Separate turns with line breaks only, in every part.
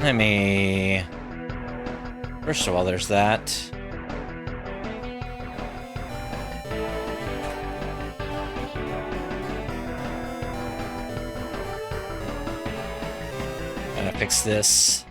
Let me... First of all, there's that. Gonna fix this.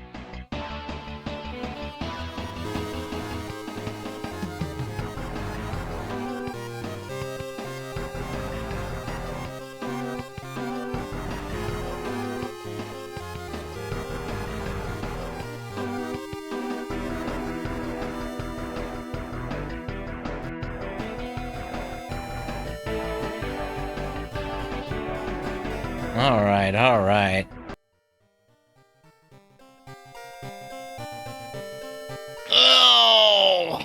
Alright, alright. Oh!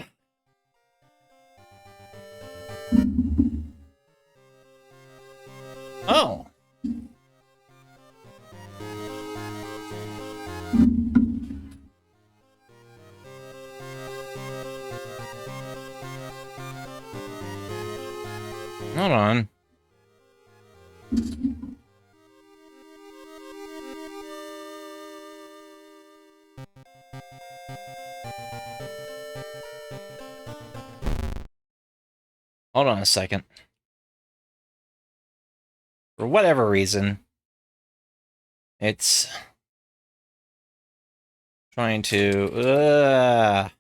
Oh. Hold on. Hold on a second. For whatever reason, it's trying to...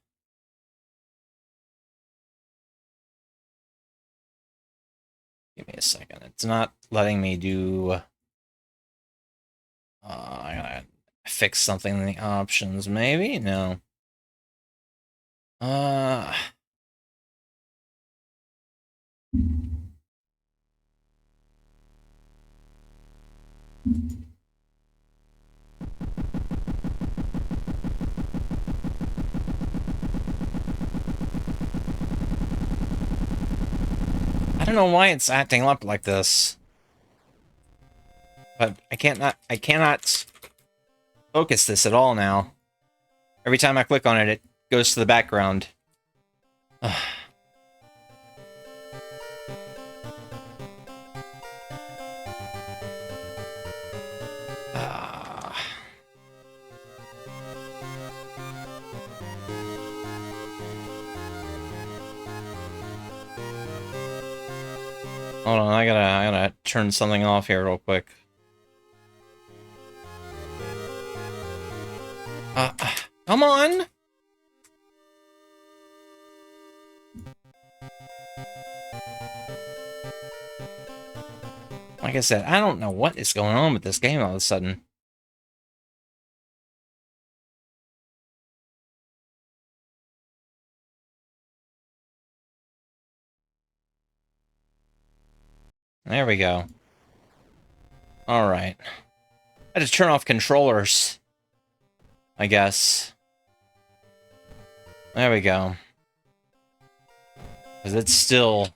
Give me a second. It's not letting me do... I gotta fix something in the options, maybe? No. I don't know why it's acting up like this. But I cannot focus this at all now. Every time I click on it, it goes to the background. Hold on, I gotta turn something off here real quick. Come on! Like I said, I don't know what is going on with this game all of a sudden. There we go. Alright. I had to turn off controllers, I guess. There we go. Because it's still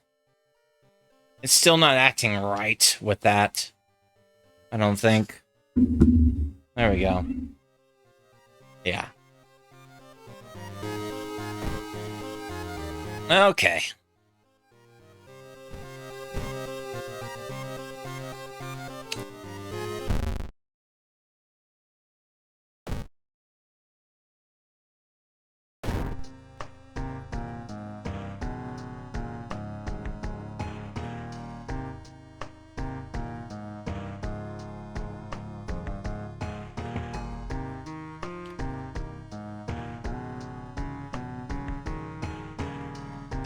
not acting right with that. I don't think. There we go. Yeah. Okay.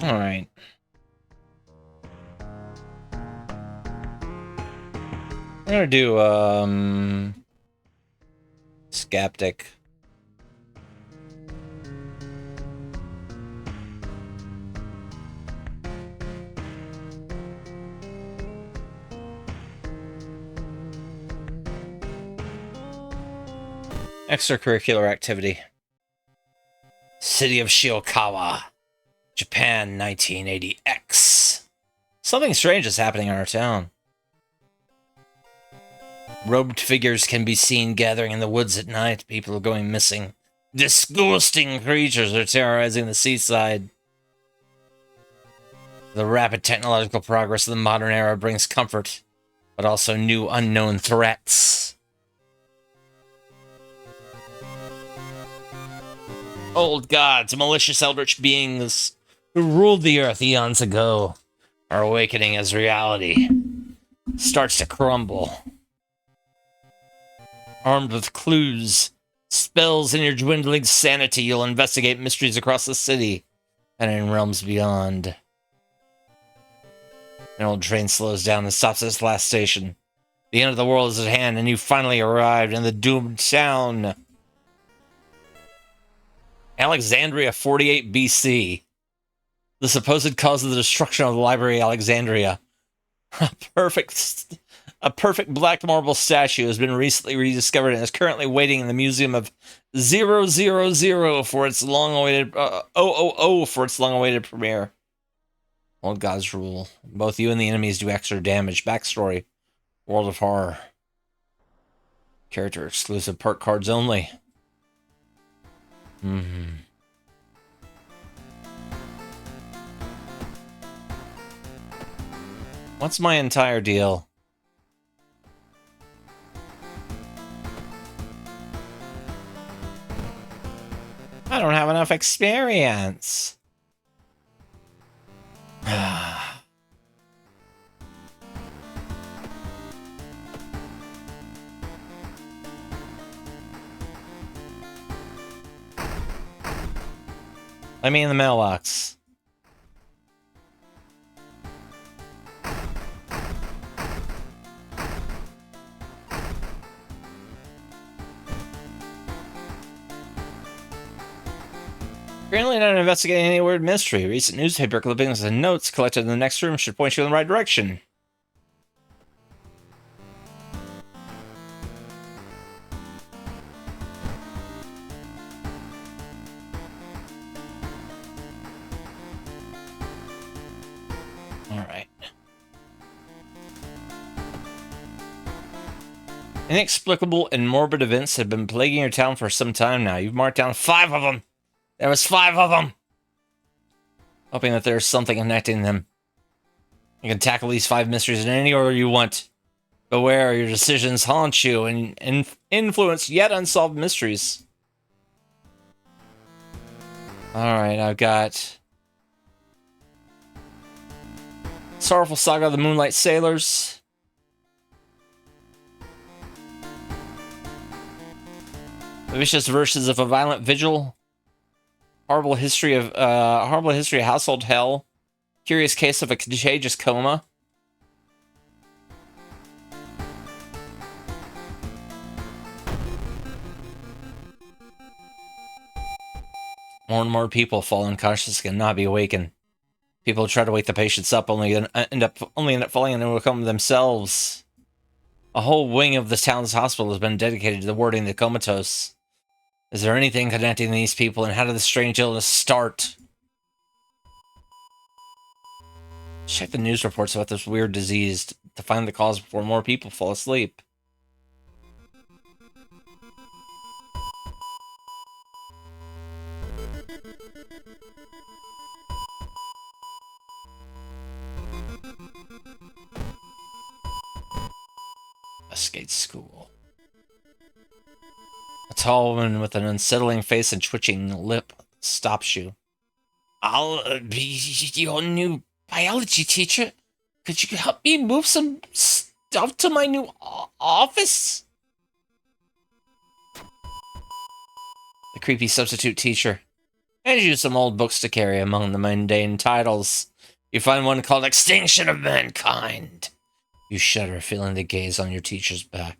All right. I'm gonna do skeptic. Extracurricular activity. City of Shiokawa, Japan, 1980X. Something strange is happening in our town. Robed figures can be seen gathering in the woods at night. People are going missing. Disgusting creatures are terrorizing the seaside. The rapid technological progress of the modern era brings comfort, but also new unknown threats. Old gods, malicious eldritch beings who ruled the earth eons ago, are awakening as reality starts to crumble. Armed with clues, spells, and your dwindling sanity, you'll investigate mysteries across the city and in realms beyond. An old train slows down and stops at its last station. The end of the world is at hand, and you finally arrived in the doomed town. Alexandria 48 BC. The supposed cause of the destruction of the Library of Alexandria. A perfect black marble statue has been recently rediscovered and is currently waiting in the Museum of 000 for its long-awaited for its long-awaited premiere. Old gods rule. Both you and the enemies do extra damage. Backstory. World of Horror. Character exclusive perk cards only. What's my entire deal? I don't have enough experience. Let me in the mailbox. Currently not investigating any weird mystery. Recent newspaper clippings and notes collected in the next room should point you in the right direction. Alright. Inexplicable and morbid events have been plaguing your town for some time now. You've marked down 5 of them. There was 5 of them! Hoping that there's something connecting them. You can tackle these 5 mysteries in any order you want. Beware, your decisions haunt you and influence yet unsolved mysteries. Alright, I've got... Sorrowful Saga of the Moonlight Sailors. The Vicious Verses of a Violent Vigil. Horrible history of household hell. Curious case of a contagious coma. More and more people fall unconscious and cannot be awakened. People try to wake the patients up, only end up falling into a coma themselves. A whole wing of the town's hospital has been dedicated to warding the comatose. Is there anything connecting these people, and how did the strange illness start? Check the news reports about this weird disease to find the cause before more people fall asleep. Skate school. A tall woman with an unsettling face and twitching lip stops you. I'll be your new biology teacher. Could you help me move some stuff to my new office? The creepy substitute teacher hands you some old books to carry among the mundane titles. You find one called Extinction of Mankind. You shudder, feeling the gaze on your teacher's back.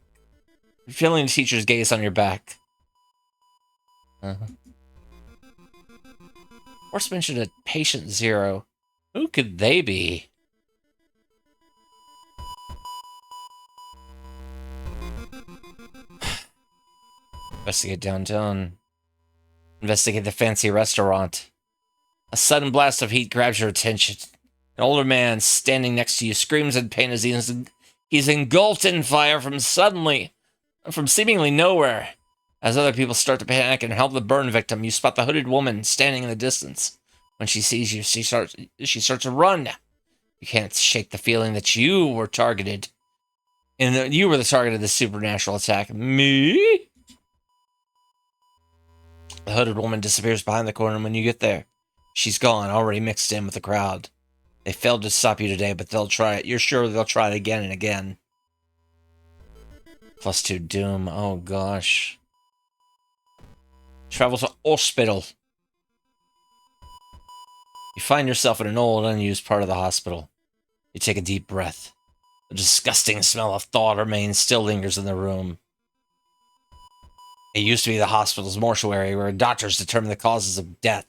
Feeling the teacher's gaze on your back. Force mentioned a patient 0. Who could they be? Investigate downtown. Investigate the fancy restaurant. A sudden blast of heat grabs your attention. An older man standing next to you screams in pain as he's engulfed in fire from seemingly nowhere. As other people start to panic and help the burn victim, you spot the hooded woman standing in the distance. When she sees you, she starts to run. You can't shake the feeling that you were targeted. And you were the target of this supernatural attack. Me? The hooded woman disappears behind the corner when you get there. She's gone, already mixed in with the crowd. They failed to stop you today, but they'll try it. You're sure they'll try it again and again. +2 doom. Oh gosh. Travel to hospital. You find yourself in an old, unused part of the hospital. You take a deep breath. The disgusting smell of thawed remains still lingers in the room. It used to be the hospital's mortuary where doctors determine the causes of death.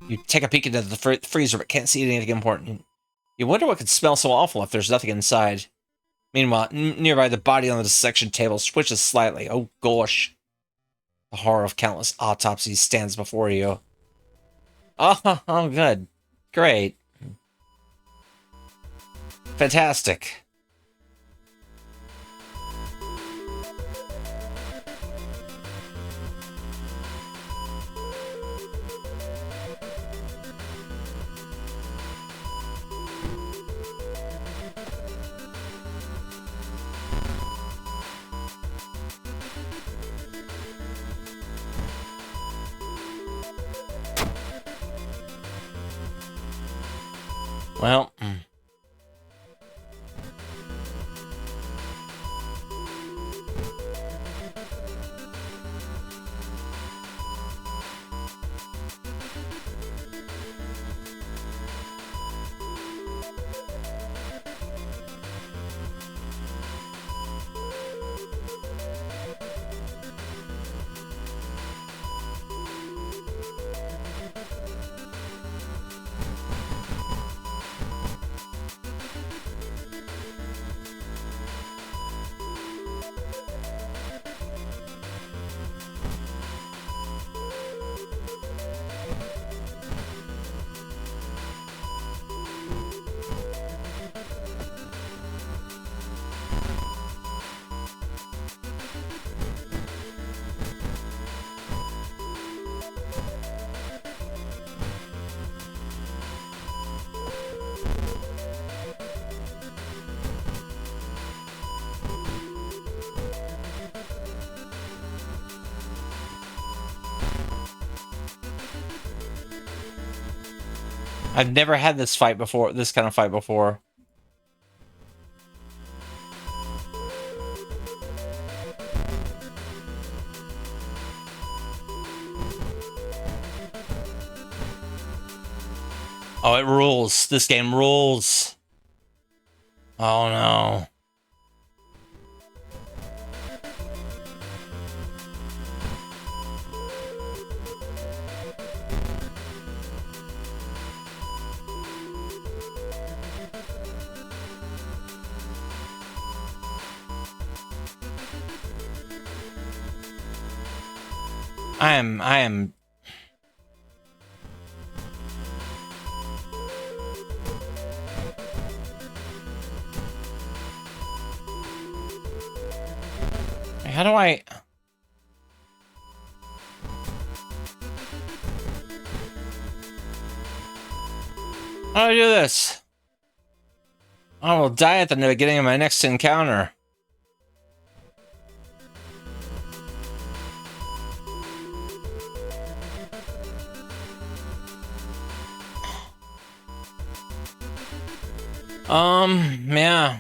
You take a peek into the freezer but can't see anything important. You wonder what could smell so awful if there's nothing inside. Meanwhile, nearby the body on the dissection table switches slightly. Oh gosh. The horror of countless autopsies stands before you. Oh, good. Great. Fantastic. Well, I've never had this fight before, this kind of fight before. Oh, it rules. This game rules. Oh no. I am. How do I? How do I do this? I will die at the beginning of my next encounter. Yeah.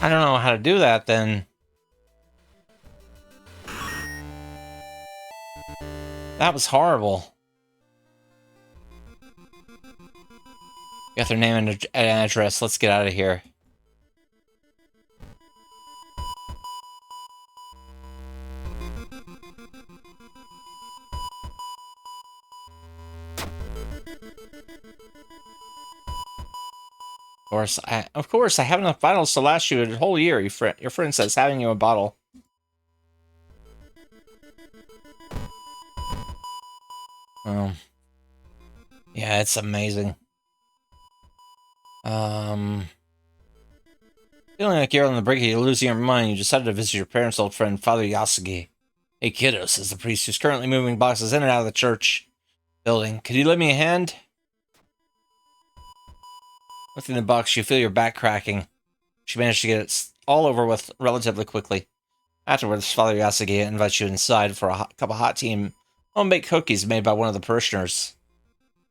I don't know how to do that then. That was horrible. Got their name and address. Let's get out of here. Of course, I have enough bottles to last you a whole year. Your friend says having you a bottle. Oh. Yeah, it's amazing. Feeling like you're on the brink of losing your mind, you decided to visit your parents' old friend, Father Yasugi. Hey, kiddo, says the priest, who's currently moving boxes in and out of the church building. Could you lend me a hand? Within the box, you feel your back cracking. She managed to get it all over with relatively quickly. Afterwards, Father Yasugi invites you inside for a cup of hot tea and home-baked cookies made by one of the parishioners.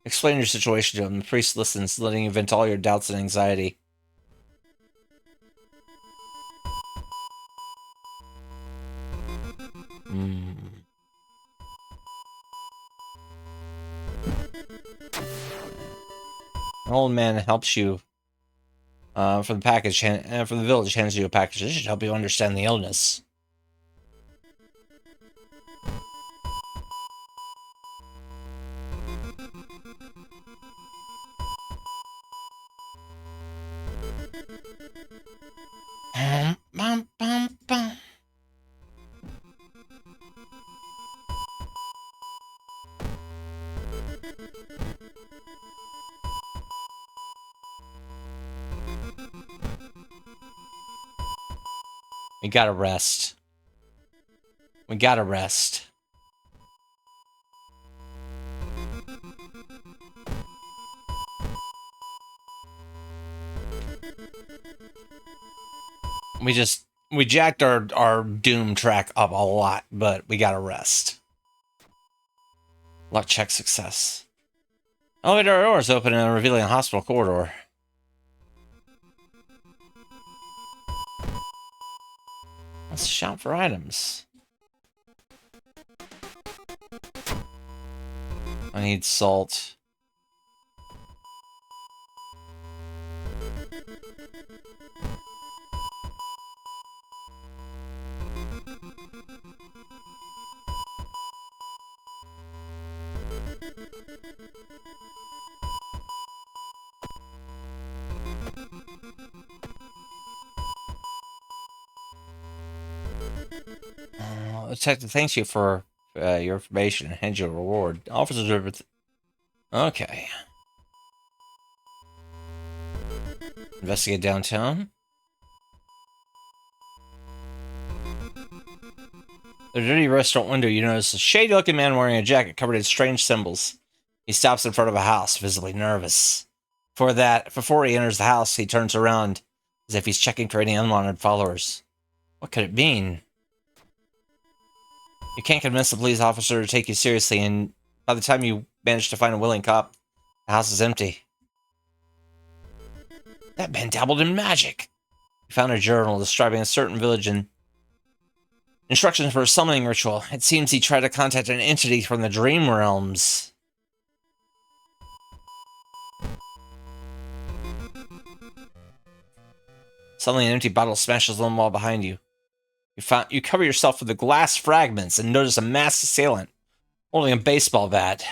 Explain your situation to him. The priest listens, letting you vent all your doubts and anxiety. An old man helps you from the package, from the village, hands you a package. This should help you understand the illness. We gotta rest. We gotta rest. We jacked our Doom track up a lot, but we gotta rest. Luck check success. Elevator doors open and revealing a hospital corridor. Let's shop for items. I need salt. The detective thanks you for your information and hands you a reward. Officers are... Okay. Investigate downtown. At a dirty restaurant window, you notice a shady-looking man wearing a jacket covered in strange symbols. He stops in front of a house, visibly nervous. Before he enters the house, he turns around as if he's checking for any unwanted followers. What could it mean? You can't convince the police officer to take you seriously, and by the time you manage to find a willing cop, the house is empty. That man dabbled in magic. He found a journal describing a certain village and instructions for a summoning ritual. It seems he tried to contact an entity from the dream realms. Suddenly, an empty bottle smashes on the wall behind you. You cover yourself with the glass fragments and notice a masked assailant holding a baseball bat.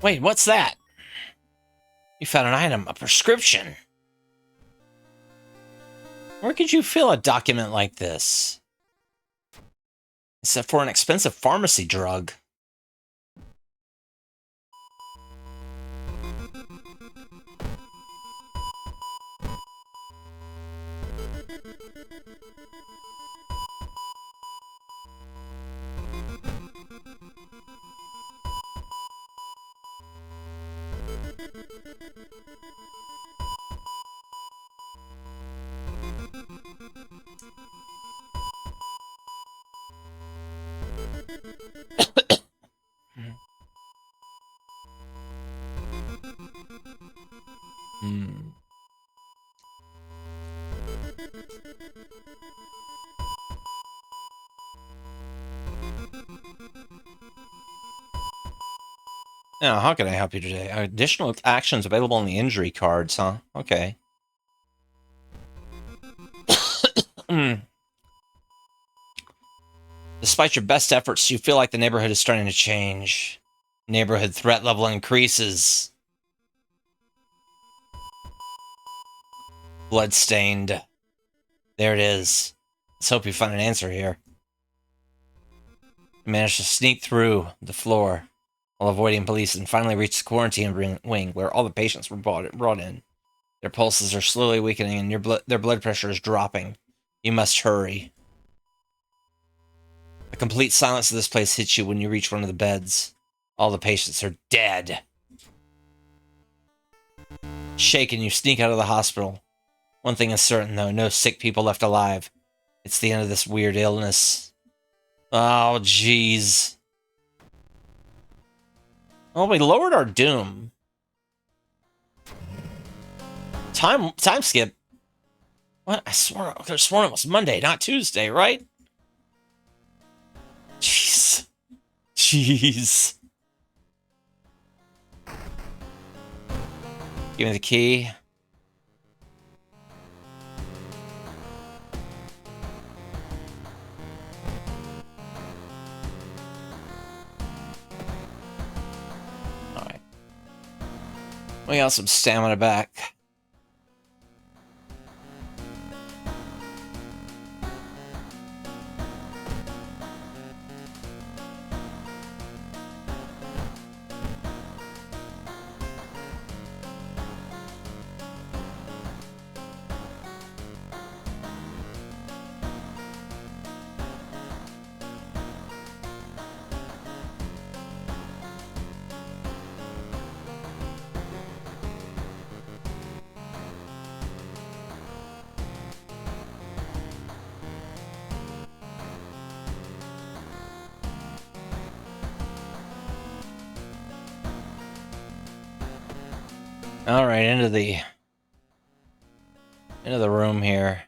Wait, what's that? You found an item, a prescription. Where could you fill a document like this? Except for an expensive pharmacy drug. Now, how can I help you today? Additional actions available on the injury cards, huh? Okay. Despite your best efforts, you feel like the neighborhood is starting to change. Neighborhood threat level increases. Bloodstained. There it is. Let's hope you find an answer here. You managed to sneak through the floor while avoiding police and finally reached the quarantine wing where all the patients were brought in. Their pulses are slowly weakening and their blood pressure is dropping. You must hurry. The complete silence of this place hits you when you reach one of the beds. All the patients are dead. Shaken, you sneak out of the hospital. One thing is certain, though, no sick people left alive. It's the end of this weird illness. Oh, jeez. Oh, we lowered our doom. Time skip. What? I swore it was Monday, not Tuesday, right? Jeez. Jeez. Give me the key. Alright. We got some stamina back. All right, into the room here.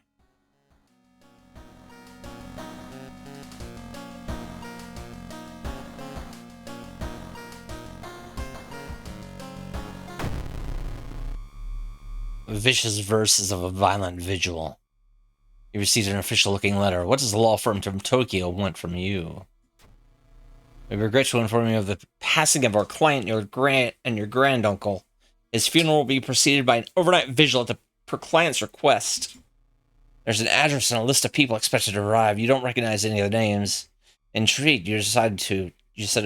Vicious verses of a violent vigil. You received an official-looking letter. What does the law firm from Tokyo want from you? We regret to inform you of the passing of our client, your granduncle. His funeral will be preceded by an overnight vigil at per client's request. There's an address and a list of people expected to arrive. You don't recognize any of the names. Intrigued, you decided to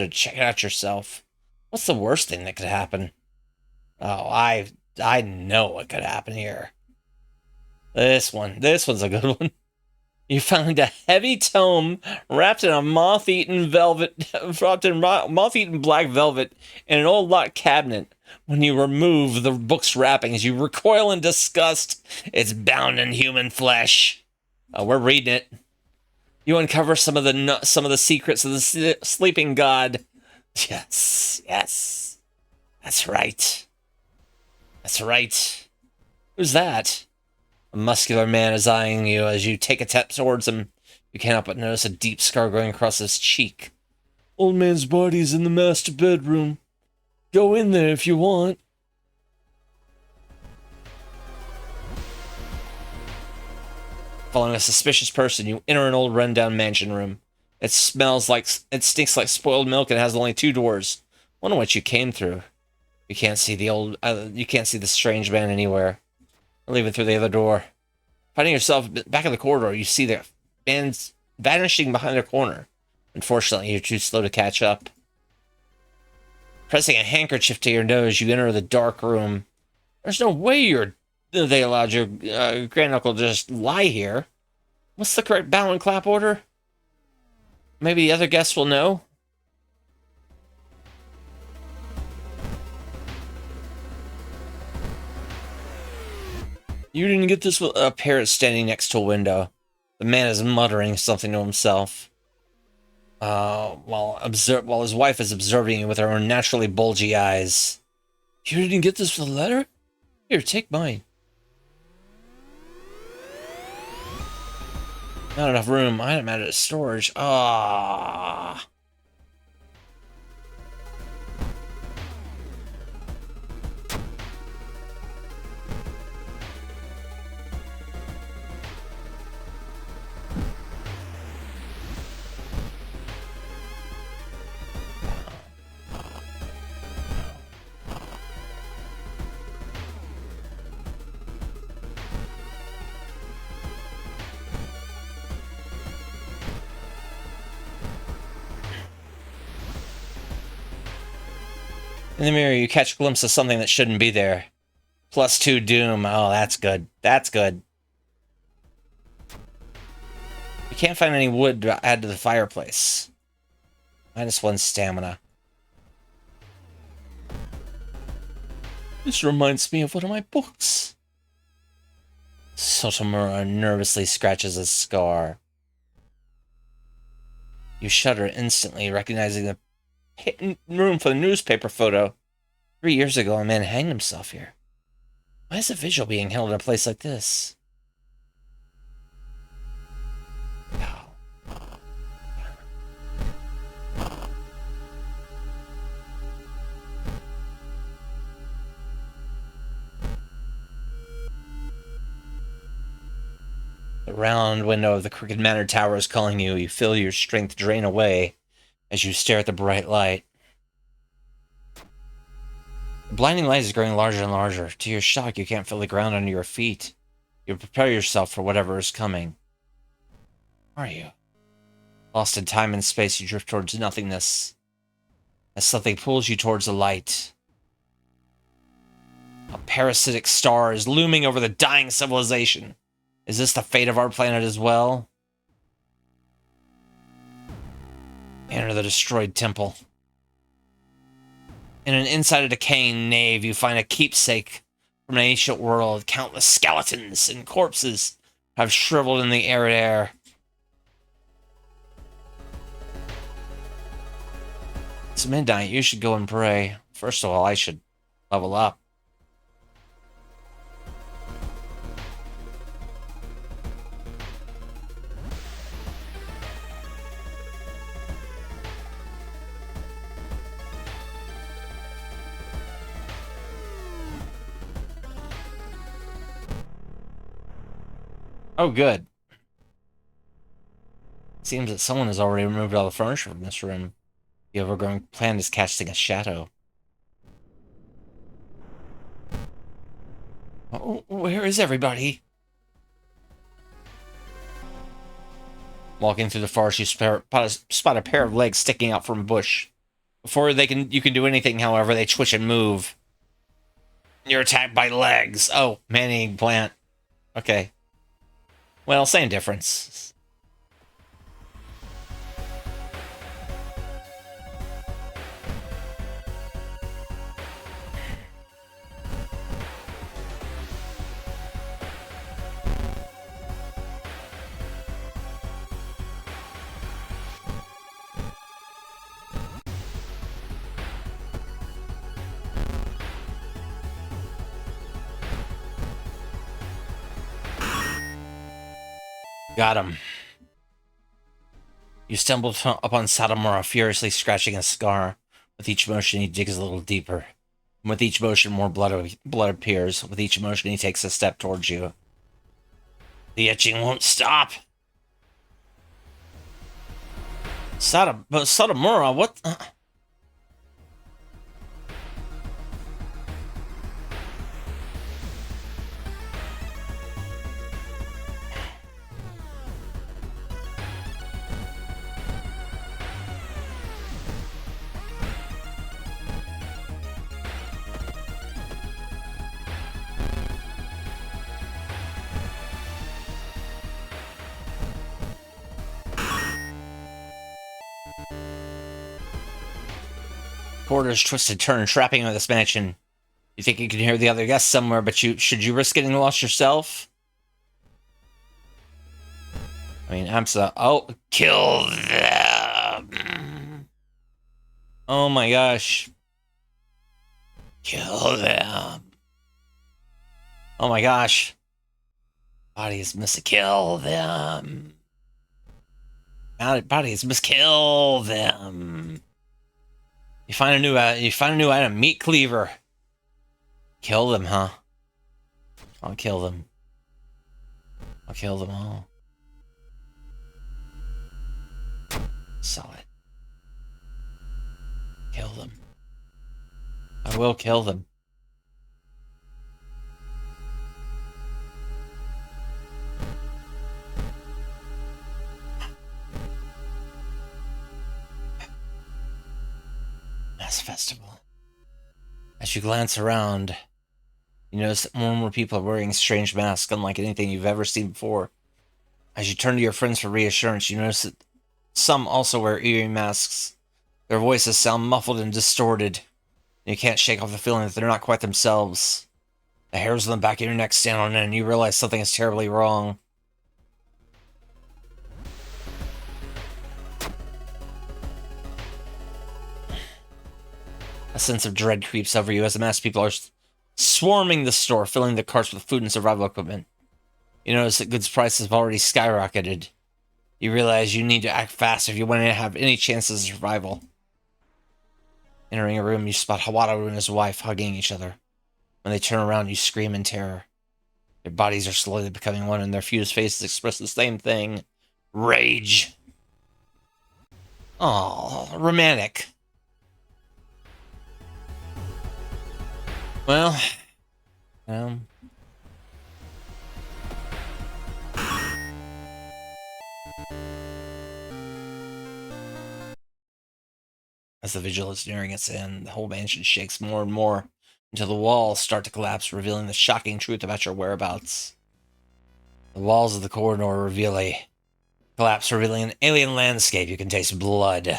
check it out yourself. What's the worst thing that could happen? Oh, I know what could happen here. This one's a good one. You found a heavy tome wrapped in moth-eaten black velvet in an old locked cabinet. When you remove the book's wrappings, you recoil in disgust. It's bound in human flesh. We're reading it. You uncover some of the secrets of the sleeping god. Yes. That's right. Who's that? A muscular man is eyeing you as you take a step towards him. You can't help but notice a deep scar going across his cheek. Old man's body's in the master bedroom. Go in there if you want. Following a suspicious person, you enter an old rundown mansion room. It stinks like spoiled milk and has only 2 doors. One of which you came through. You can't see the strange man anywhere. Leaving through the other door. Finding yourself back in the corridor, you see the man's vanishing behind a corner. Unfortunately, you're too slow to catch up. Pressing a handkerchief to your nose, you enter the dark room. There's no way they allowed your granduncle to just lie here. What's the correct bow and clap order? Maybe the other guests will know? You didn't get this with a parrot standing next to a window. The man is muttering something to himself. While his wife is observing you with her unnaturally bulgy eyes. You didn't get this with a letter? Here, take mine. Not enough room. Item added to storage. Ah. In the mirror, you catch a glimpse of something that shouldn't be there. +2 Doom. Oh, that's good. That's good. You can't find any wood to add to the fireplace. -1 stamina. This reminds me of one of my books. Sotomura nervously scratches a scar. You shudder instantly, recognizing the room for the newspaper photo. 3 years ago, a man hanged himself here. Why is a visual being held in a place like this? The round window of the Crooked Manor Tower is calling you. You feel your strength drain away as you stare at the bright light. The blinding light is growing larger and larger. To your shock, you can't feel the ground under your feet. You prepare yourself for whatever is coming. Where are you? Lost in time and space, you drift towards nothingness. As something pulls you towards the light. A parasitic star is looming over the dying civilization. Is this the fate of our planet as well? Enter the destroyed temple. In an inside a decaying nave, you find a keepsake from an ancient world. Countless skeletons and corpses have shriveled in the arid air. It's midnight. You should go and pray. First of all, I should level up. Oh, good. Seems that someone has already removed all the furniture from this room. The overgrown plant is casting a shadow. Oh, where is everybody? Walking through the forest, you spot a pair of legs sticking out from a bush. Before you can do anything, however, they twitch and move. You're attacked by legs. Oh, man-eating plant. Okay. Well, same difference. Got him. You stumble upon Satomura, furiously scratching a scar. With each motion, he digs a little deeper. And with each motion, more blood appears. With each motion, he takes a step towards you. The etching won't stop. Satomura, what? Corridors twist and turn, trapping into this mansion. You think you can hear the other guests somewhere, but should you risk getting lost yourself? I mean, oh, kill them. Oh my gosh. Kill them. Oh my gosh. Bodies must kill them. Bodies must kill them. You find a new item, meat cleaver. Kill them, huh? I'll kill them. I'll kill them all. Solid. Kill them. I will kill them. Mass festival. As you glance around, you notice that more and more people are wearing strange masks, unlike anything you've ever seen before. As you turn to your friends for reassurance, you notice that some also wear eerie masks. Their voices sound muffled and distorted. You can't shake off the feeling that they're not quite themselves. The hairs on the back of your neck stand on end, and you realize something is terribly wrong. A sense of dread creeps over you as the masked people are swarming the store, filling the carts with food and survival equipment. You notice that goods prices have already skyrocketed. You realize you need to act fast if you want to have any chances of survival. Entering a room, you spot Hawado and his wife hugging each other. When they turn around, you scream in terror. Their bodies are slowly becoming one, and their fused faces express the same thing. Rage. Oh, romantic. Well, as the vigil is nearing its end, the whole mansion shakes more and more until the walls start to collapse, revealing the shocking truth about your whereabouts. The walls of the corridor collapse, revealing an alien landscape. You can taste blood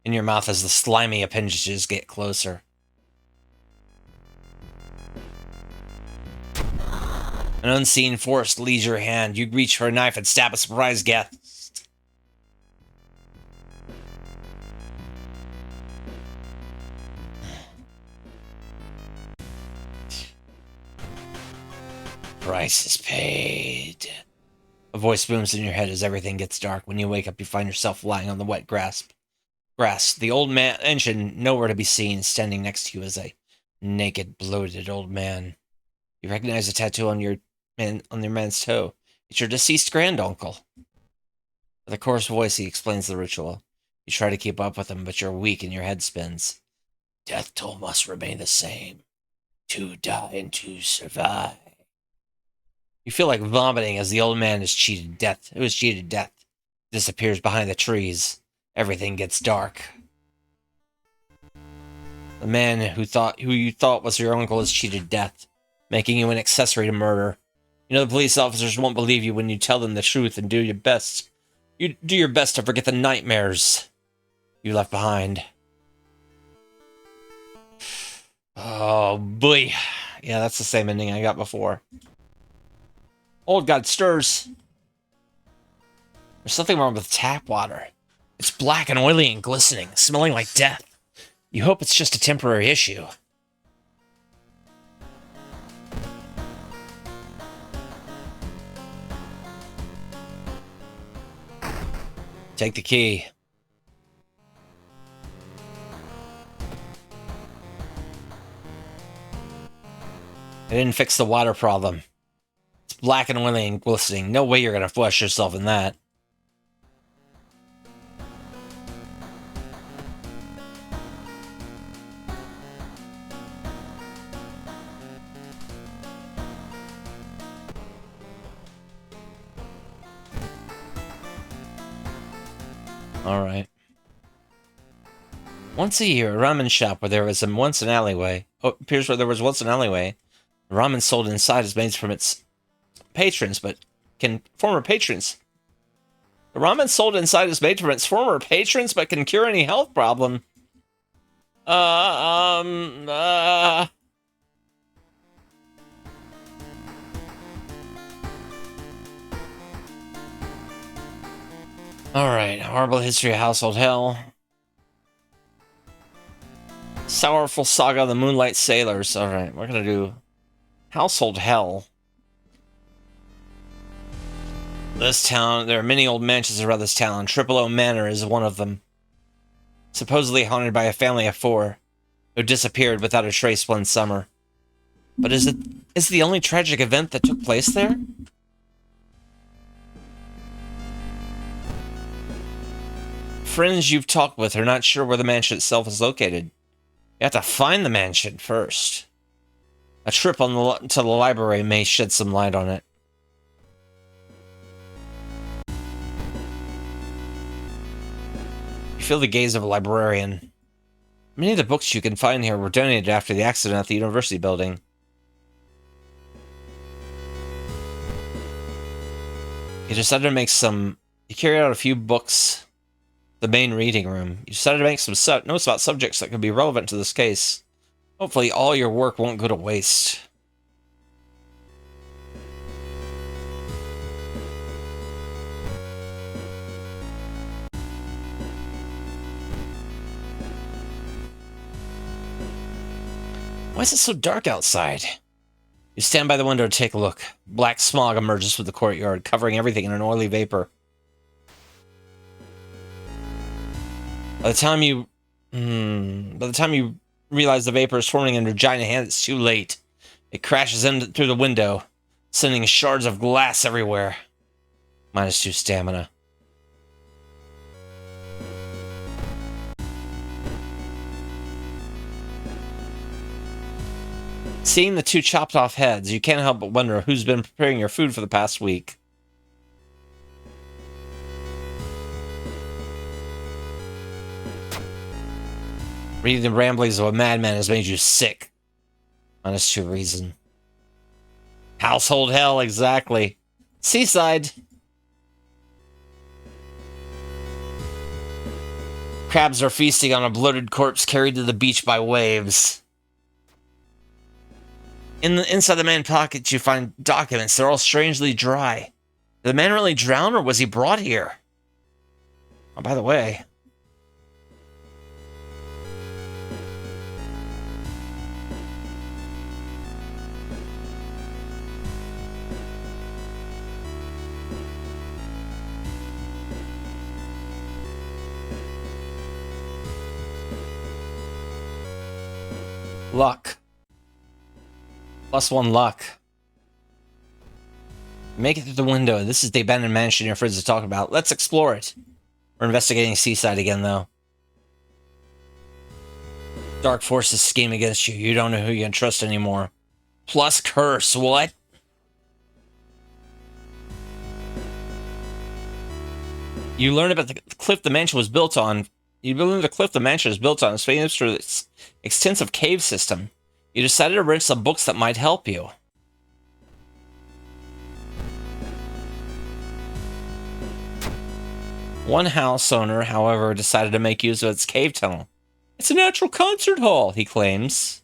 in your mouth as the slimy appendages get closer. An unseen force leads your hand. You reach for a knife and stab a surprise guest. Price is paid. A voice booms in your head as everything gets dark. When you wake up, you find yourself lying on the wet grass. The old man engine nowhere to be seen. Standing next to you is a naked, bloated old man. You recognize a tattoo on your man's toe. It's your deceased granduncle. With a coarse voice, he explains the ritual. You try to keep up with him, but you're weak and your head spins. Death toll must remain the same. To die and to survive. You feel like vomiting as the old man is cheated death. It was cheated death. Disappears behind the trees. Everything gets dark. The man who you thought was your uncle is cheated death, making you an accessory to murder. You know the police officers won't believe you when you tell them the truth and do your best. You do your best to forget the nightmares you left behind. Oh boy. Yeah, that's the same ending I got before. Old God stirs. There's something wrong with tap water. It's black and oily and glistening, smelling like death. You hope it's just a temporary issue. Take the key. I didn't fix the water problem. It's black and oily and glistening. No way you're gonna flush yourself in that. Alright. Once a year, a ramen shop where there was once an alleyway. Oh, appears where there was once an alleyway. The ramen sold inside is made from its patrons, but can former patrons. The ramen sold inside is made from its former patrons, but can cure any health problem. Alright, horrible history of household hell. Sorrowful saga of the Moonlight Sailors. Alright, we're gonna do household hell. This town, there are many old mansions around this town. Triple O Manor is one of them. Supposedly haunted by a family of 4 who disappeared without a trace one summer. But is it the only tragic event that took place there? Friends you've talked with are not sure where the mansion itself is located. You have to find the mansion first. A trip to the library may shed some light on it. You feel the gaze of a librarian. Many of the books you can find here were donated after the accident at the university building. You decided to make some... You carried out a few books, the main reading room. You decided to make some notes about subjects that could be relevant to this case. Hopefully all your work won't go to waste. Why is it so dark outside? You stand by the window to take a look. Black smog emerges from the courtyard, covering everything in an oily vapor. By the time you realize the vapor is forming in your giant hand, it's too late. It crashes in through the window, sending shards of glass everywhere. -2 stamina. Seeing the two chopped off heads, you can't help but wonder who's been preparing your food for the past week. Reading the ramblings of a madman has made you sick. -2 reason. Household hell, exactly. Seaside. Crabs are feasting on a bloated corpse carried to the beach by waves. Inside the man's pockets, you find documents. They're all strangely dry. Did the man really drown, or was he brought here? Oh, by the way... Luck. +1 luck. Make it through the window. This is the abandoned mansion your friends are talking about. Let's explore it. We're investigating Seaside again, though. Dark forces scheme against you. You don't know who you can trust anymore. Plus curse. What? You learn about the cliff the mansion was built on. You learn the cliff the mansion is built on is famous for its extensive cave system. You decided to rent some books that might help you. One house owner, however, decided to make use of its cave tunnel. It's a natural concert hall, he claims.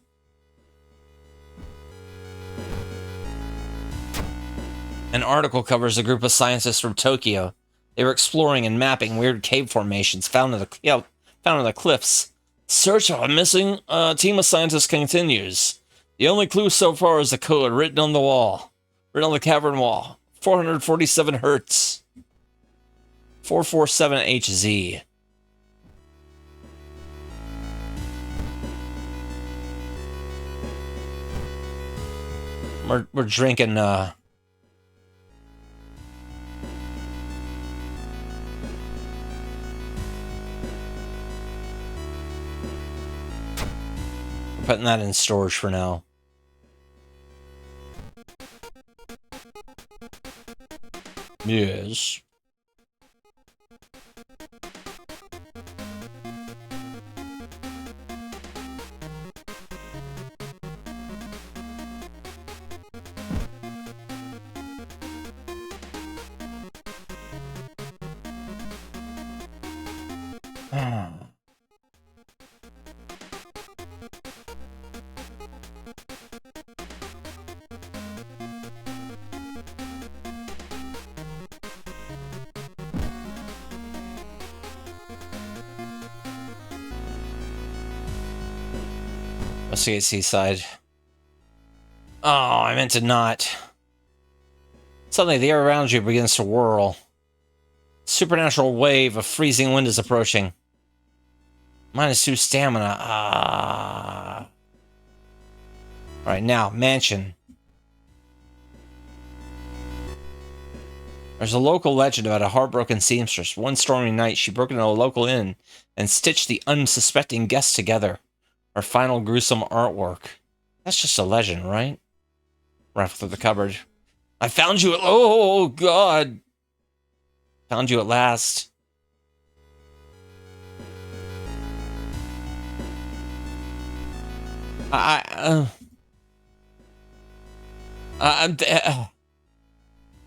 An article covers a group of scientists from Tokyo. They were exploring and mapping weird cave formations found in the cliffs. Search of a missing team of scientists continues. The only clue so far is the code written on the cavern wall. 447 Hertz. 447HZ. We're drinking putting that in storage for now. Yes. Investigate Seaside. Oh, I meant to not. Suddenly, the air around you begins to whirl. Supernatural wave of freezing wind is approaching. -2 stamina. Alright, now, mansion. There's a local legend about a heartbroken seamstress. One stormy night, she broke into a local inn and stitched the unsuspecting guests together. Her final gruesome artwork. That's just a legend, right? Rifle through the cupboard. I found you at... Oh, God. Found you at last. I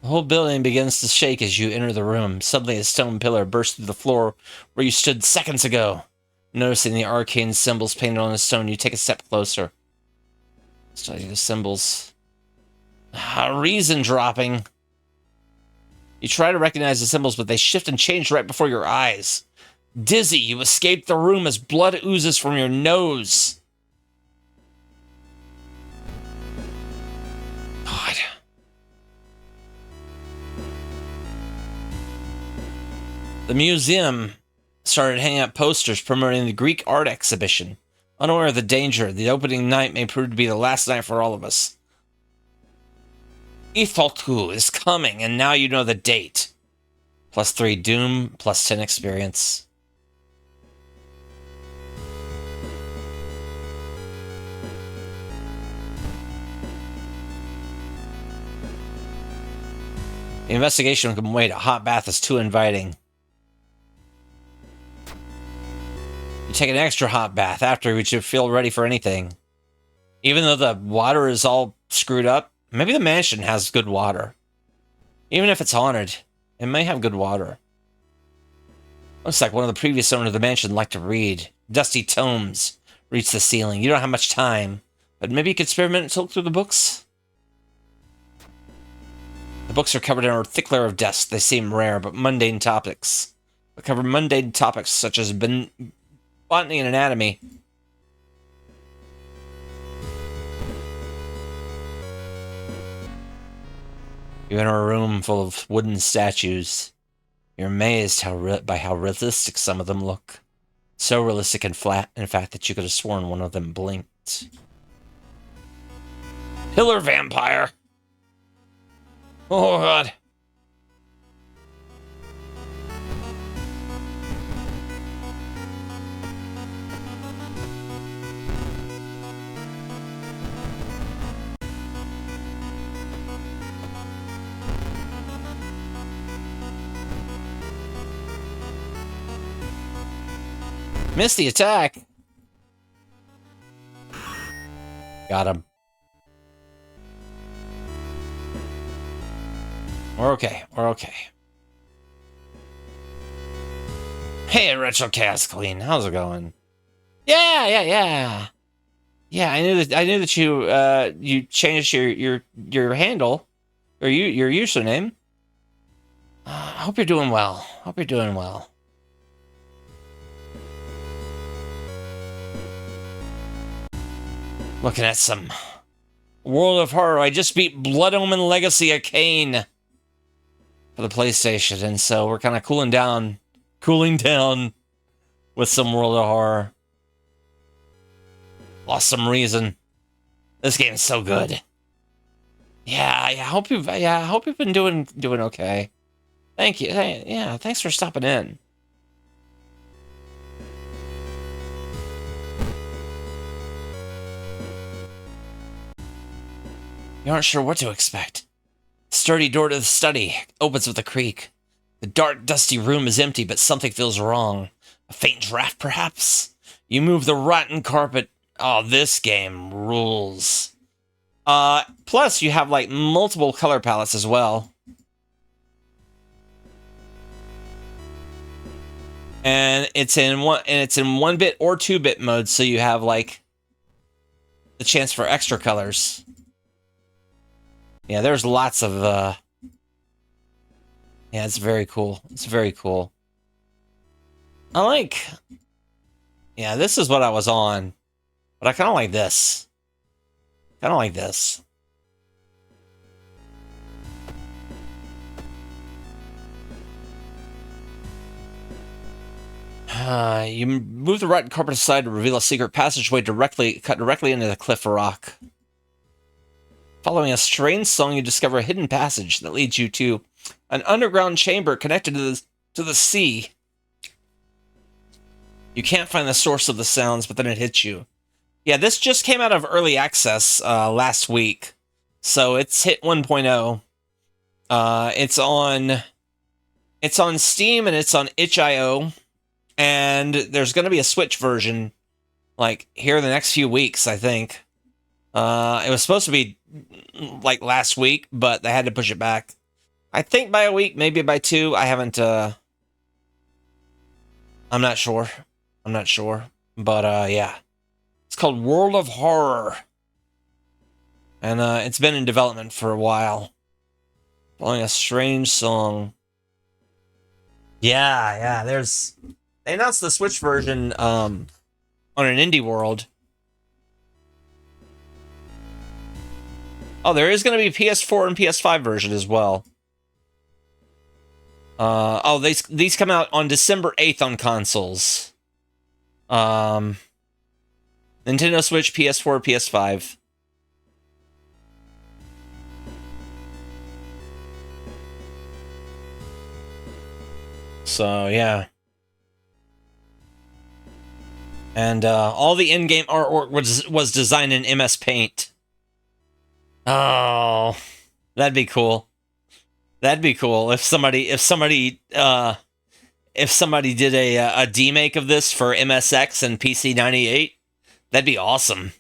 the whole building begins to shake as you enter the room. Suddenly, a stone pillar bursts through the floor where you stood seconds ago. Noticing the arcane symbols painted on the stone, you take a step closer. Study the symbols. Reason dropping. You try to recognize the symbols, but they shift and change right before your eyes. Dizzy, you escape the room as blood oozes from your nose. God. The museum started hanging up posters promoting the Greek art exhibition. Unaware of the danger, the opening night may prove to be the last night for all of us. Itholku is coming, and now you know the date. +3 Doom, +10 experience. The investigation can wait. A hot bath is too inviting. You take an extra hot bath after which you feel ready for anything. Even though the water is all screwed up, maybe the mansion has good water. Even if it's haunted, it may have good water. Looks like one of the previous owners of the mansion liked to read. Dusty tomes reach the ceiling. You don't have much time, but maybe you could spare a minute to look through the books? The books are covered in a thick layer of dust. They seem rare, but mundane topics. They cover mundane topics such as botany and anatomy. You enter a room full of wooden statues. You're amazed by how realistic some of them look. So realistic and flat, in fact, that you could have sworn one of them blinked. Pillar vampire! Oh, God. Missed the attack. Got him. We're okay. We're okay. Hey, Retro Chaos Queen, how's it going? Yeah. Yeah, I knew that you changed your handle or your username. I hope you're doing well. Hope you're doing well. Looking at some World of Horror. I just beat Blood Omen Legacy of Kain for the PlayStation, and so we're kind of cooling down with some World of Horror. Lost some reason. This game's so good. Yeah. I hope you've been doing okay. Thank you. Yeah, thanks for stopping in. You aren't sure what to expect. The sturdy door to the study opens with a creak. The dark, dusty room is empty, but something feels wrong. A faint draft, perhaps? You move the rotten carpet. Oh, this game rules. Plus, you have, like, multiple color palettes as well. And it's in 1-bit or 2-bit mode, so you have, like, the chance for extra colors. Yeah, there's lots of, yeah, it's very cool. It's very cool. Yeah, this is what I was on. But I kind of like this. Kind of like this. You move the rotten carpet aside to reveal a secret passageway cut directly into the cliff rock. Following a strange song, you discover a hidden passage that leads you to an underground chamber connected to the sea. You can't find the source of the sounds, but then it hits you. Yeah, this just came out of early access last week, so it's hit 1.0. It's on Steam and it's on itch.io, and there's going to be a Switch version like here in the next few weeks, I think. It was supposed to be like last week, but they had to push it back. I think by a week, maybe by 2. I haven't. I'm not sure. I'm not sure. But yeah, it's called World of Horror, and it's been in development for a while. Playing a strange song. Yeah, yeah. They announced the Switch version on an indie world. Oh, there is going to be PS4 and PS5 version as well. Oh, these come out on December 8th on consoles. Nintendo Switch, PS4, PS5. So yeah. And all the in-game artwork was designed in MS Paint. Oh, that'd be cool. That'd be cool if somebody did a demake of this for MSX and PC98. That'd be awesome.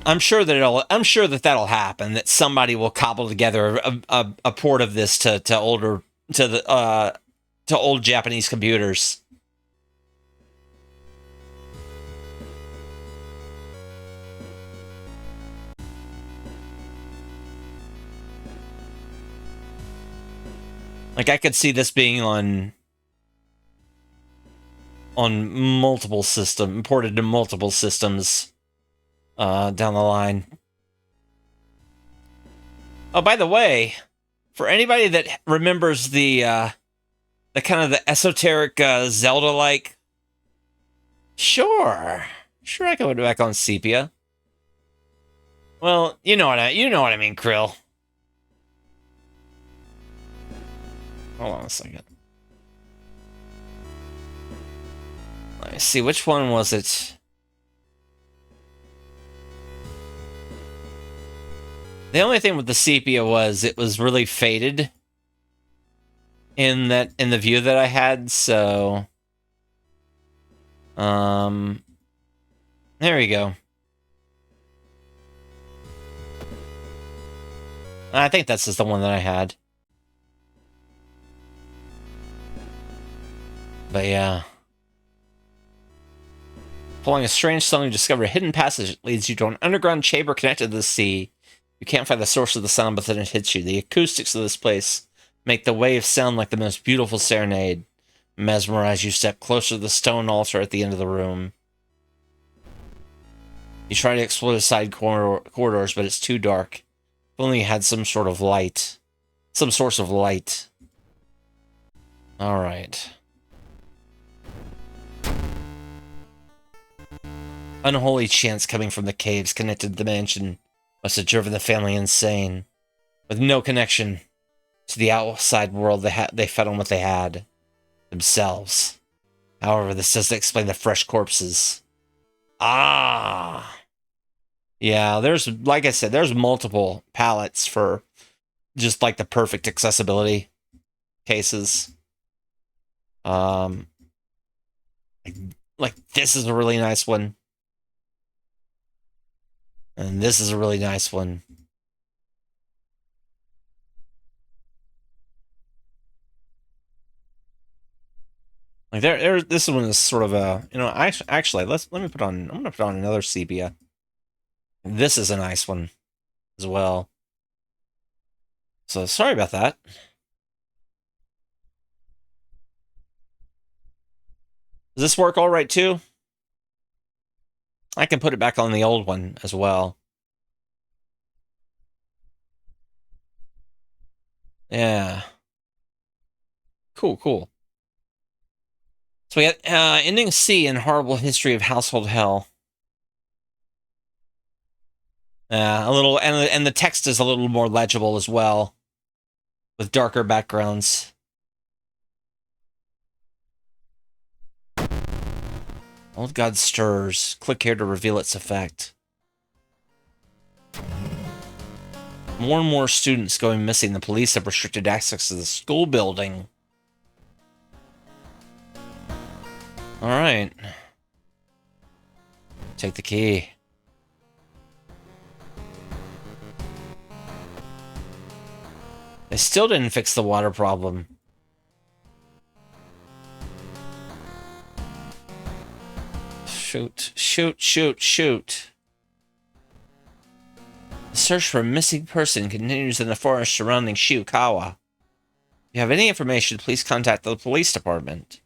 I'm sure that that'll happen. That somebody will cobble together a port of this to old Japanese computers. Like I could see this being on multiple imported to multiple systems down the line. Oh, by the way, for anybody that remembers the kind of the esoteric Zelda-like, sure, I can put it back on sepia. Well, you know what I mean, Krill. Hold on a second. Let me see, which one was it? The only thing with the sepia was it was really faded in the view that I had, so there we go. I think that's just the one that I had. But yeah. Following a strange song, you discover a hidden passage that leads you to an underground chamber connected to the sea. You can't find the source of the sound, but then it hits you. The acoustics of this place make the waves sound like the most beautiful serenade. Mesmerized, you step closer to the stone altar at the end of the room. You try to explore the side corridors, but it's too dark. If only you had some sort of light. Some source of light. Alright. Unholy chants coming from the caves connected to the mansion must have driven the family insane. With no connection to the outside world, they fed on what they had. Themselves. However, this doesn't explain the fresh corpses. Ah! Yeah, like I said, there's multiple palettes for just like the perfect accessibility cases. Like this is a really nice one. And this is a really nice one. Like this one is sort of a, actually let me put on, I'm gonna put on another sepia. This is a nice one as well. So sorry about that. Does this work all right too? I can put it back on the old one as well. Yeah. Cool. So we got ending C in Horrible History of Household Hell. A little, and the text is a little more legible as well, with darker backgrounds. Old God stirs. Click here to reveal its effect. More and more students going missing. The police have restricted access to the school building. Alright. Take the key. They still didn't fix the water problem. Shoot, shoot, shoot, shoot. The search for a missing person continues in the forest surrounding Shiukawa. If you have any information, please contact the police department.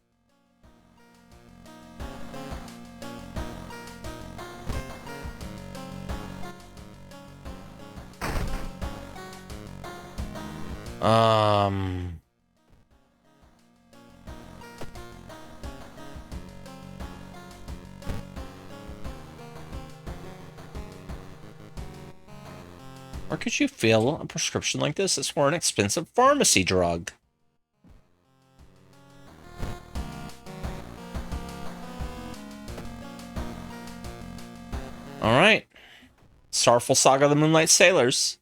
Where could you fill a prescription like this? It's for an expensive pharmacy drug. Alright. Sorrowful Saga of the Moonlight Sailors.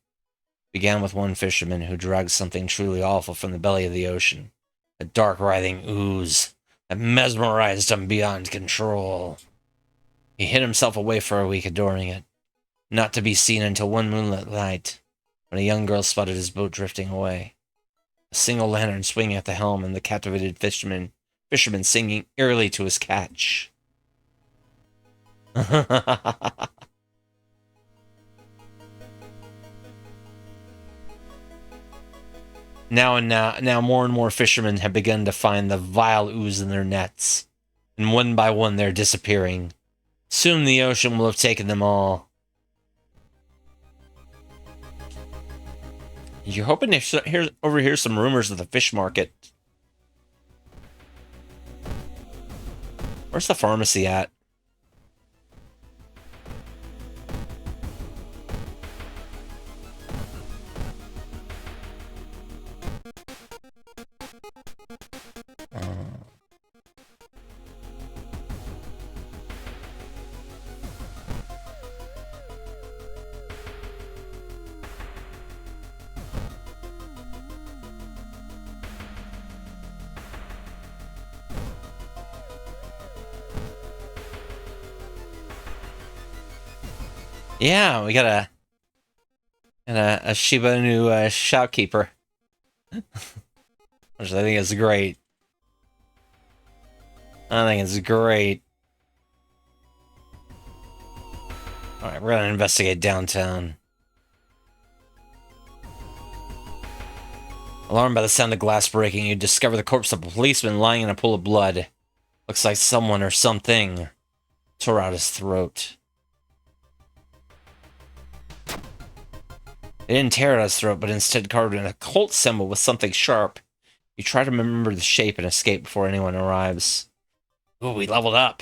Began with one fisherman who dragged something truly awful from the belly of the ocean. A dark, writhing ooze that mesmerized him beyond control. He hid himself away for a week adoring it, not to be seen until one moonlit night, when a young girl spotted his boat drifting away. A single lantern swinging at the helm and the captivated fisherman singing eerily to his catch. Now more and more fishermen have begun to find the vile ooze in their nets, and one by one they're disappearing. Soon the ocean will have taken them all. You're hoping to overhear some rumors of the fish market. Where's the pharmacy at? Yeah, we got a Shiba Inu shopkeeper, which I think is great. I think it's great. All right, we're gonna investigate downtown. Alarmed by the sound of glass breaking, you discover the corpse of a policeman lying in a pool of blood. Looks like someone or something tore out his throat. They didn't tear at his throat, but instead carved an occult symbol with something sharp. You try to remember the shape and escape before anyone arrives. Ooh, we leveled up.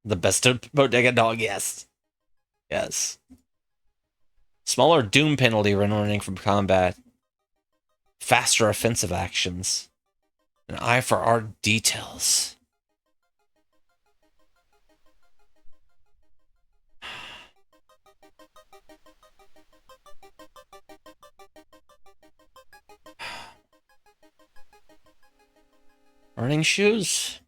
The best bodega dog, yes. Yes. Smaller doom penalty when running from combat. Faster offensive actions. An eye for art details. Running shoes?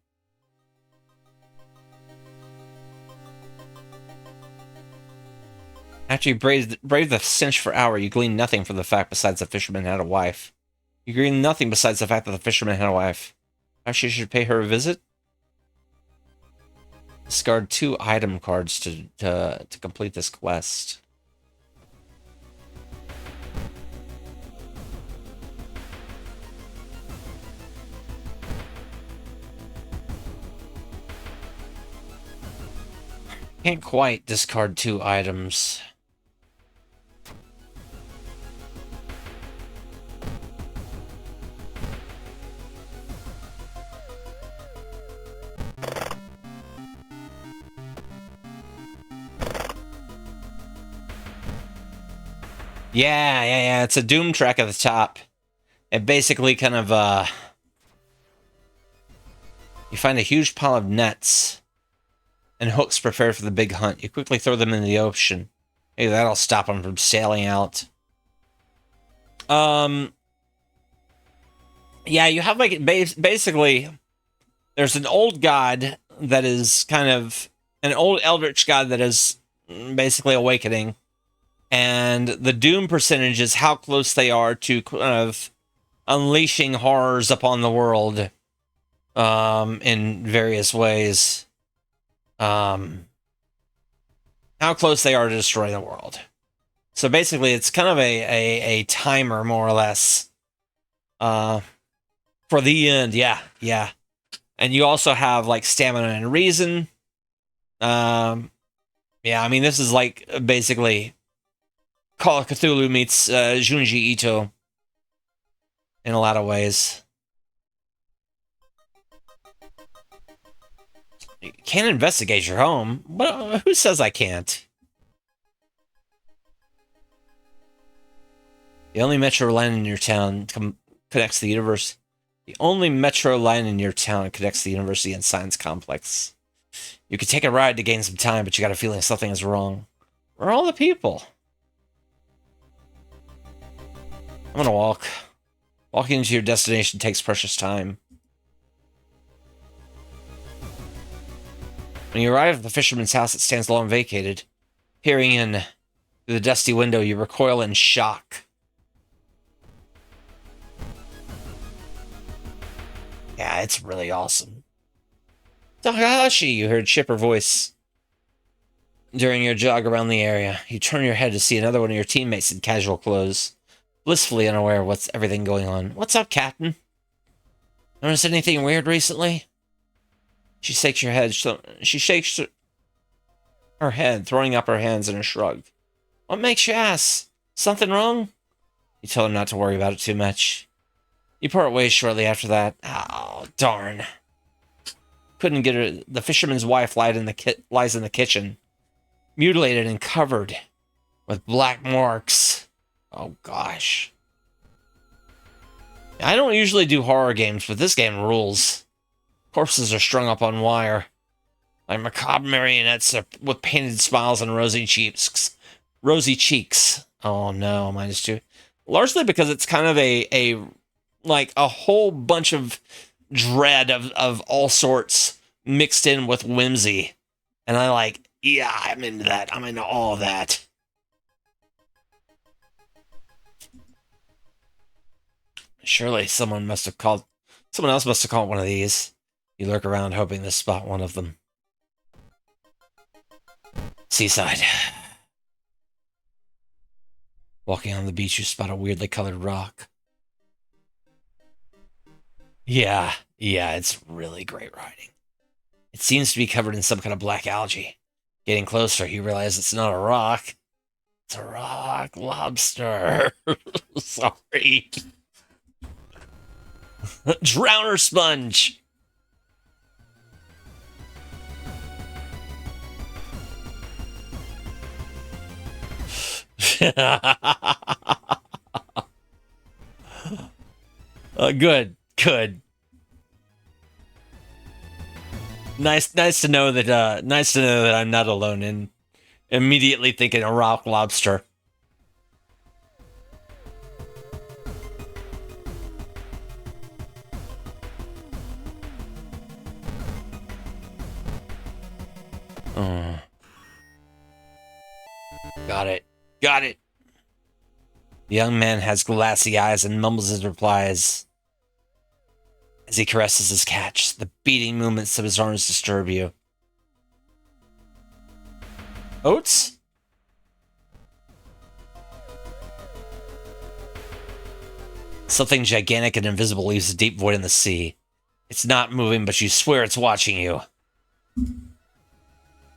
After you braved the stench for hours, you gleaned nothing from the fact besides the fisherman had a wife. You gleaned nothing besides the fact that the fisherman had a wife. Perhaps you should pay her a visit? Discard 2 item cards to complete this quest. Can't quite discard 2 items. Yeah. It's a Doom track at the top. It basically kind of, you find a huge pile of nets and hooks prepared for the big hunt. You quickly throw them in the ocean. Maybe that'll stop them from sailing out. Um, yeah, you have like basically there's an old god that is kind of an old eldritch god that is basically awakening, and the doom percentage is how close they are to kind of unleashing horrors upon the world in various ways. How close they are to destroy the world. So basically, it's kind of a timer, more or less, uh, for the end. Yeah, yeah. And you also have like stamina and reason. Yeah, I mean, this is like basically Call of Cthulhu meets Junji Ito in a lot of ways. You can't investigate your home. But who says I can't? The only metro line in your town connects the universe. The only metro line in your town connects the university and science complex. You could take a ride to gain some time, but you got a feeling something is wrong. Where are all the people? I'm gonna walk. Walking to your destination takes precious time. When you arrive at the fisherman's house, it stands long vacated. Peering in through the dusty window, you recoil in shock. Yeah, it's really awesome. Takahashi, you heard chipper voice. During your jog around the area, you turn your head to see another one of your teammates in casual clothes, blissfully unaware of what's everything going on. What's up, Captain? Notice anything weird recently? She shakes her head. She shakes her head, throwing up her hands in a shrug. What makes you ask? Something wrong? You tell her not to worry about it too much. You part ways shortly after that. Oh, darn. Couldn't get her. The fisherman's wife lies in the kitchen, mutilated and covered with black marks. Oh, gosh. I don't usually do horror games, but this game rules. Corpses are strung up on wire, like macabre marionettes with painted smiles and rosy cheeks. Rosy cheeks. Oh no, -2. Largely because it's kind of a like a whole bunch of dread of all sorts mixed in with whimsy, and I like. Yeah, I'm into that. I'm into all of that. Surely someone else must have called one of these. You lurk around hoping to spot one of them. Seaside. Walking on the beach, you spot a weirdly colored rock. Yeah, it's really great writing. It seems to be covered in some kind of black algae. Getting closer, you realize it's not a rock. It's a rock lobster. Sorry. Drowner sponge. Good. Nice to know that. Nice to know that I'm not alone in immediately thinking a rock lobster. Oh. Got it. The young man has glassy eyes and mumbles his replies as he caresses his catch. The beating movements of his arms disturb you. Oats? Something gigantic and invisible leaves a deep void in the sea. It's not moving, but you swear it's watching you.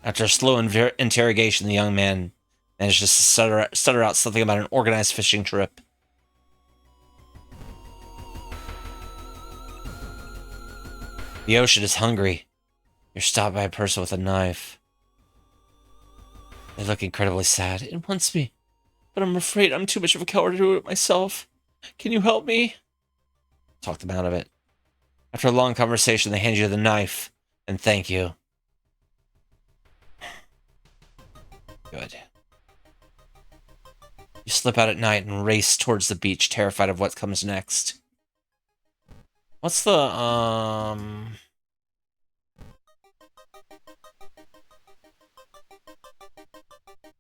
After a slow interrogation, the young man manages to stutter out something about an organized fishing trip. The ocean is hungry. You're stopped by a person with a knife. They look incredibly sad. It wants me, but I'm afraid I'm too much of a coward to do it myself. Can you help me? Talk them out of it. After a long conversation, they hand you the knife and thank you. Good. You slip out at night and race towards the beach, terrified of what comes next. What's the,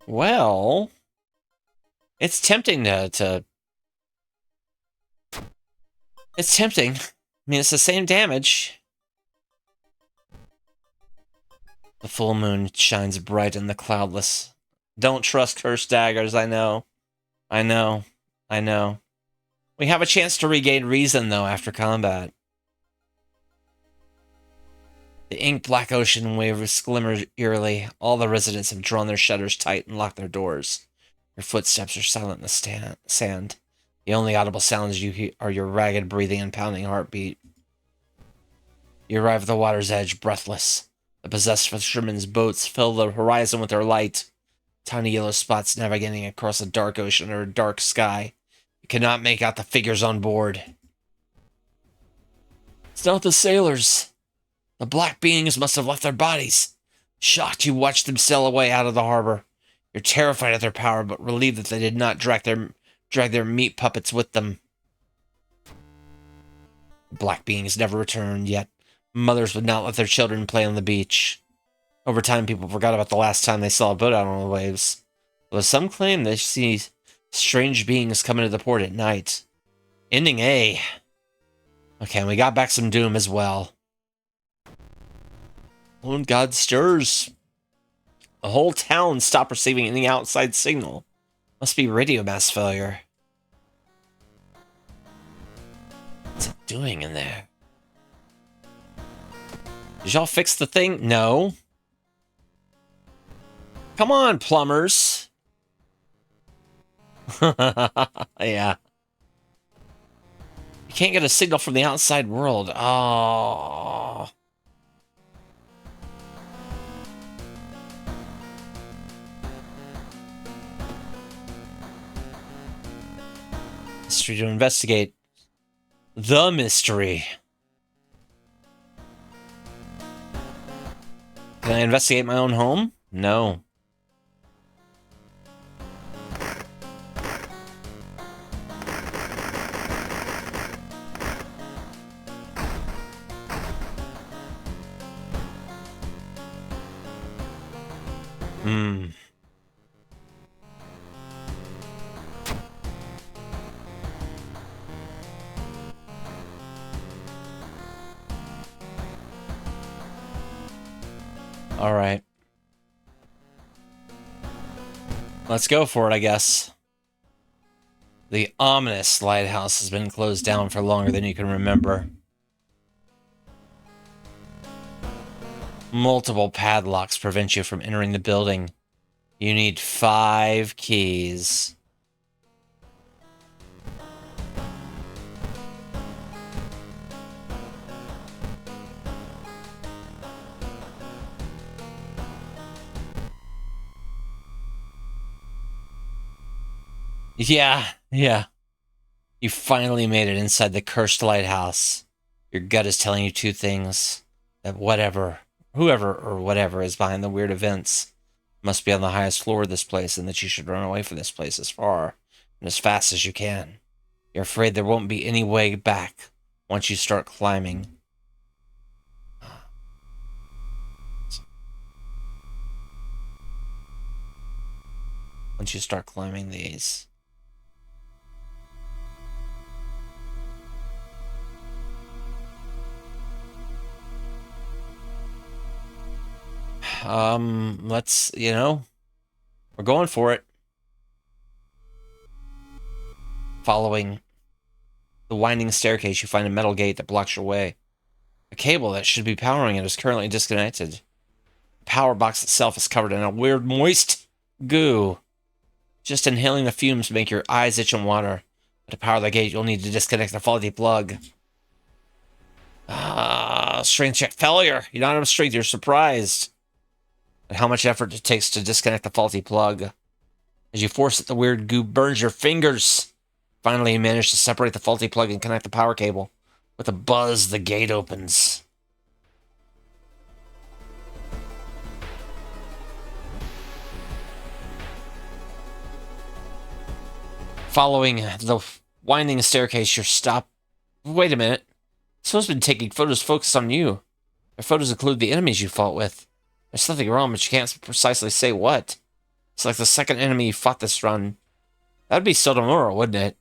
Well, it's tempting to... It's tempting. I mean, it's the same damage. The full moon shines bright in the cloudless. Don't trust cursed daggers, I know. I know. I know. We have a chance to regain reason, though, after combat. The ink-black ocean waves glimmer eerily. All the residents have drawn their shutters tight and locked their doors. Your footsteps are silent in the sand. The only audible sounds you hear are your ragged breathing and pounding heartbeat. You arrive at the water's edge, breathless. The possessed fishermen's boats fill the horizon with their light. Tiny yellow spots navigating across a dark ocean or a dark sky. You cannot make out the figures on board. It's not the sailors. The black beings must have left their bodies. Shocked, you watch them sail away out of the harbor. You're terrified at their power, but relieved that they did not drag their meat puppets with them. Black beings never returned, yet mothers would not let their children play on the beach. Over time, people forgot about the last time they saw a boat out on the waves. Though some claim they see strange beings come into the port at night. Ending A. Okay, and we got back some doom as well. When God stirs. The whole town stopped receiving any outside signal. Must be radio mass failure. What's it doing in there? Did y'all fix the thing? No. Come on, plumbers. Yeah. You can't get a signal from the outside world. Oh. Mystery to investigate. The mystery. Can I investigate my own home? No. All right. Let's go for it, I guess. The ominous lighthouse has been closed down for longer than you can remember. Multiple padlocks prevent you from entering the building. You need 5 keys. Yeah. You finally made it inside the cursed lighthouse. Your gut is telling you 2 things. That whoever or whatever is behind the weird events must be on the highest floor of this place, and that you should run away from this place as far and as fast as you can. You're afraid there won't be any way back once you start climbing. Once you start climbing these. Let's, we're going for it. Following the winding staircase, you find a metal gate that blocks your way. A cable that should be powering it is currently disconnected. The power box itself is covered in a weird moist goo. Just inhaling the fumes make your eyes itch and water. But to power the gate, you'll need to disconnect the faulty plug. Strength check failure. You don't have strength, you're surprised at how much effort it takes to disconnect the faulty plug. As you force it, the weird goo burns your fingers. Finally, you manage to separate the faulty plug and connect the power cable. With a buzz, the gate opens. Following the winding staircase, your stop. Wait a minute. Someone's been taking photos focused on you. Their photos include the enemies you fought with. There's something wrong, but you can't precisely say what. It's like the second enemy you fought this run. That'd be Sotomura, wouldn't it?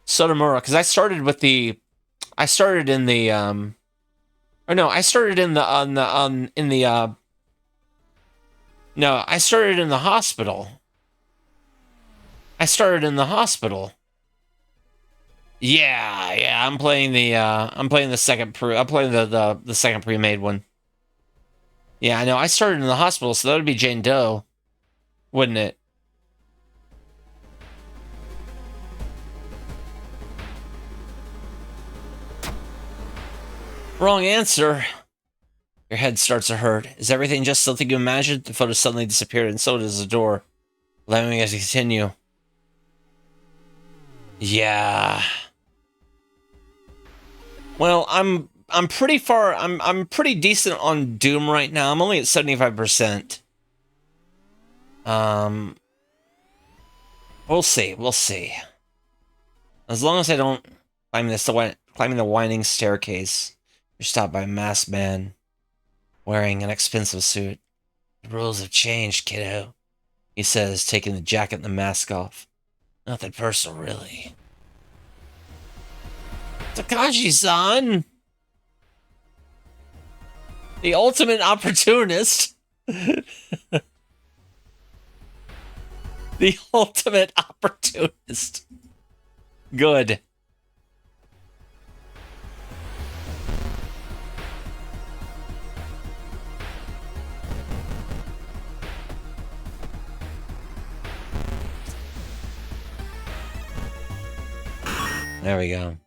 Sotomura, because I started with the... I started in the, Or no, I started in the, No, I started in the hospital. Yeah, I'm playing the second the second pre-made one. Yeah, I know. I started in the hospital, so that would be Jane Doe, wouldn't it? Wrong answer. Your head starts to hurt. Is everything just something you imagined? The photo suddenly disappeared, and so does the door, allowing us to continue. Yeah. Well, I'm pretty far. I'm pretty decent on Doom right now. I'm only at 75%. We'll see. We'll see. As long as I don't climbing the winding staircase, you're stopped by a masked man wearing an expensive suit. The rules have changed, kiddo, he says, taking the jacket and the mask off. Nothing personal, really. Takashi-san! The ultimate opportunist! The ultimate opportunist. Good. There we go.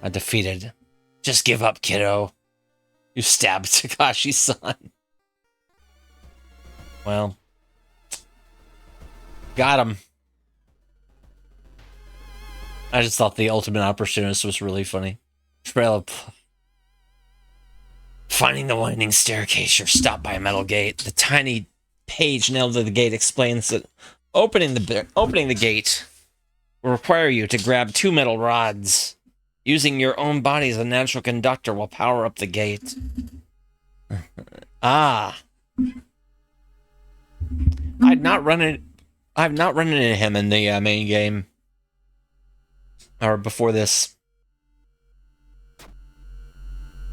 I defeated. Just give up, kiddo. You stabbed Takashi-san. Well. Got him. I just thought the ultimate opportunist was really funny. Trail of... Finding the winding staircase, you're stopped by a metal gate. The tiny page nailed to the gate explains that opening the gate will require you to grab 2 metal rods. Using your own body as a natural conductor will power up the gate. Ah. I've not run into him in the main game. Or before this.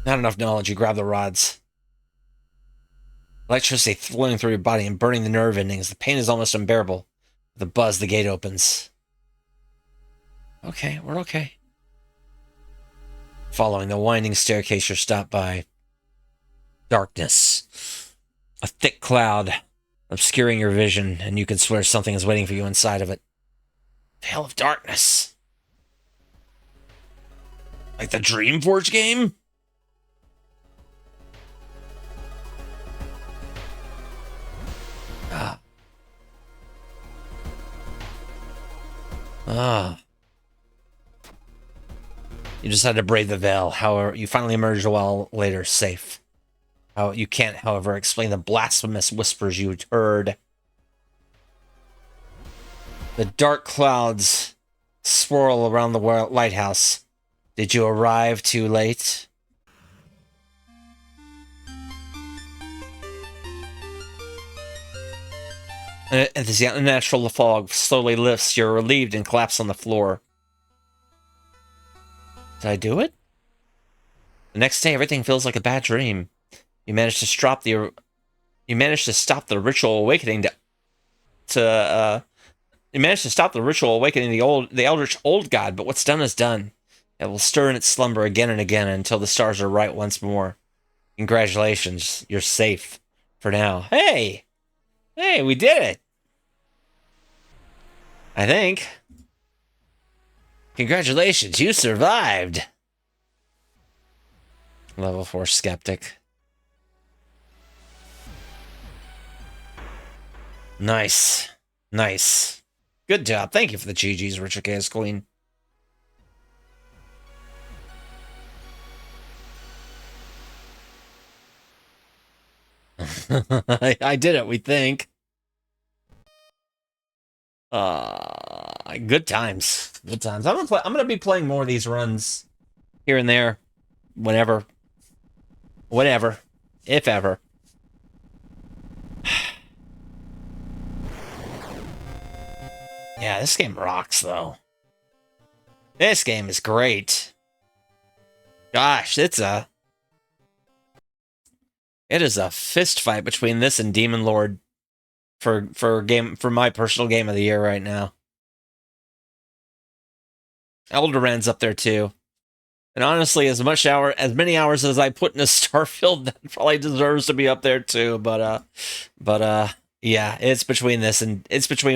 Not enough knowledge. You grab the rods. Electricity flowing through your body and burning the nerve endings. The pain is almost unbearable. With a buzz, the gate opens. Okay, we're okay. Following the winding staircase, you're stopped by darkness. A thick cloud obscuring your vision, and you can swear something is waiting for you inside of it. Veil of darkness. Like the Dreamforge game? You just had to brave the veil. However, you finally emerged a while later, safe. You can't, however, explain the blasphemous whispers you heard. The dark clouds swirl around the lighthouse. Did you arrive too late? As the unnatural fog slowly lifts, you're relieved and collapse on the floor. Did I do it? The next day, everything feels like a bad dream. You managed to stop the ritual awakening the eldritch old god, but what's done is done. It will stir in its slumber again and again until the stars are right once more. Congratulations, you're safe for now. Hey, we did it. I think. Congratulations, you survived. Level 4 skeptic. Nice. Nice. Good job. Thank you for the GGs, Richard Chaos Queen. I did it, we think. Good times. Good times. I'm gonna be playing more of these runs here and there, whenever, whatever, if ever. Yeah, this game rocks though. This game is great. Gosh, it is a fist fight between this and Demon Lord for my personal game of the year right now. Eldoran's up there too. And honestly, as many hours as I put into Starfield, that probably deserves to be up there too. Yeah, it's between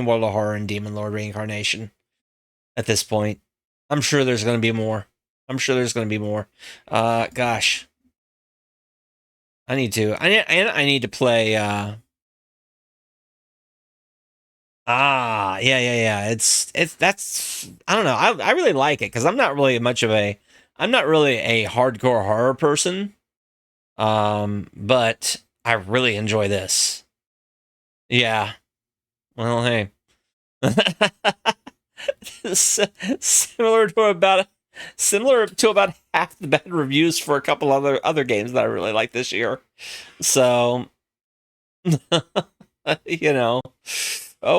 World of Horror and Demon Lord Reincarnation at this point. I'm sure there's going to be more. Gosh, I need to play. Yeah. It's that's I don't know. I really like it because I'm not really a hardcore horror person. But I really enjoy this. Yeah. Well, hey. Similar to about half the bad reviews for a couple other games that I really like this year. So, you know,